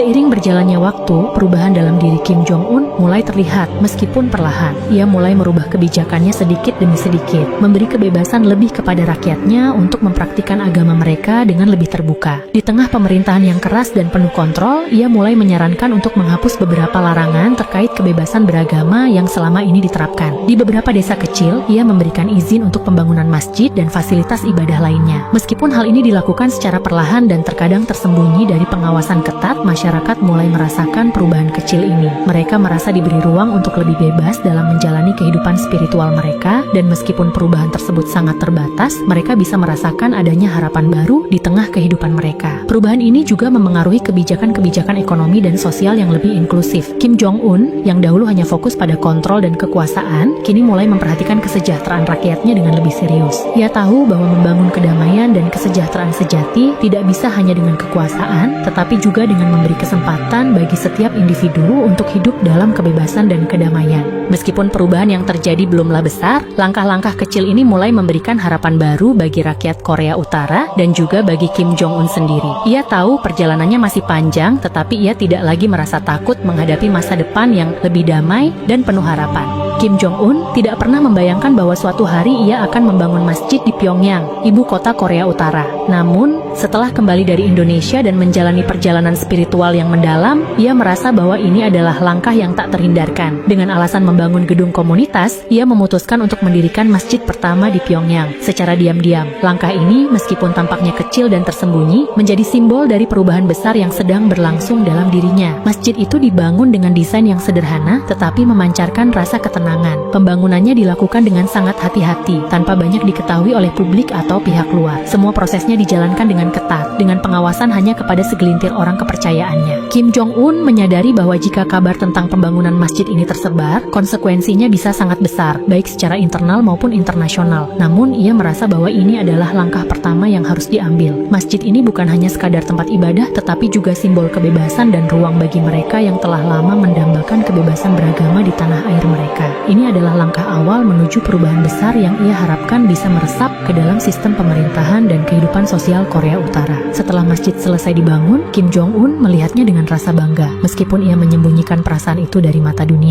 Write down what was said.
Seiring berjalannya waktu, perubahan dalam diri Kim Jong-un mulai terlihat meskipun perlahan. Ia mulai merubah kebijakannya sedikit demi sedikit, memberi kebebasan lebih kepada rakyatnya untuk mempraktikkan agama mereka dengan lebih terbuka. Di tengah pemerintahan yang keras dan penuh kontrol, ia mulai menyarankan untuk menghapus beberapa larangan terkait kebebasan beragama yang selama ini diterapkan. Di beberapa desa kecil, ia memberikan izin untuk pembangunan masjid dan fasilitas ibadah lainnya. Meskipun hal ini dilakukan secara perlahan dan terkadang tersembunyi dari pengawasan ketat, masyarakat mulai merasakan perubahan kecil ini. Mereka merasa diberi ruang untuk lebih bebas dalam menjalani kehidupan spiritual mereka, dan meskipun perubahan tersebut sangat terbatas, mereka bisa merasakan adanya harapan baru di tengah kehidupan mereka. Perubahan ini juga memengaruhi kebijakan-kebijakan ekonomi dan sosial yang lebih inklusif. Kim Jong-un, yang dahulu hanya fokus pada kontrol dan kekuasaan, kini mulai memperhatikan kesejahteraan rakyatnya dengan lebih serius. Ia tahu bahwa membangun kedamaian dan kesejahteraan sejati tidak bisa hanya dengan kekuasaan, tetapi juga dengan memberi kesempatan bagi setiap individu untuk hidup dalam kebebasan dan kedamaian. Meskipun perubahan yang terjadi belumlah besar, langkah-langkah kecil ini mulai memberikan harapan baru bagi rakyat Korea Utara dan juga bagi Kim Jong-un sendiri. Ia tahu perjalanannya masih panjang, tetapi ia tidak lagi merasa takut menghadapi masa depan yang lebih damai dan penuh harapan. Kim Jong-un tidak pernah membayangkan bahwa suatu hari ia akan membangun masjid di Pyongyang, ibu kota Korea Utara. Namun, setelah kembali dari Indonesia dan menjalani perjalanan spiritual yang mendalam, ia merasa bahwa ini adalah langkah yang tak terhindarkan. Dengan alasan membangun gedung komunitas, ia memutuskan untuk mendirikan masjid pertama di Pyongyang. Secara diam-diam, langkah ini meskipun tampaknya kecil dan tersembunyi, menjadi simbol dari perubahan besar yang sedang berlangsung dalam dirinya. Masjid itu dibangun dengan desain yang sederhana, tetapi memancarkan rasa ketenangan. Pembangunannya dilakukan dengan sangat hati-hati, tanpa banyak diketahui oleh publik atau pihak luar. Semua prosesnya dijalankan dengan ketat, dengan pengawasan hanya kepada segelintir orang kepercayaannya. Kim Jong-un menyadari bahwa jika kabar tentang pembangunan masjid ini tersebar, konsekuensinya bisa sangat besar, baik secara internal maupun internasional. Namun, ia merasa bahwa ini adalah langkah pertama yang harus diambil. Masjid ini bukan hanya sekadar tempat ibadah, tetapi juga simbol kebebasan dan ruang bagi mereka yang telah lama mendambakan kebebasan beragama di tanah air mereka. Ini adalah langkah awal menuju perubahan besar yang ia harapkan bisa meresap ke dalam sistem pemerintahan dan kehidupan sosial Korea Utara. Setelah masjid selesai dibangun, Kim Jong-un melihatnya dengan rasa bangga, meskipun ia menyembunyikan perasaan itu dari mata dunia.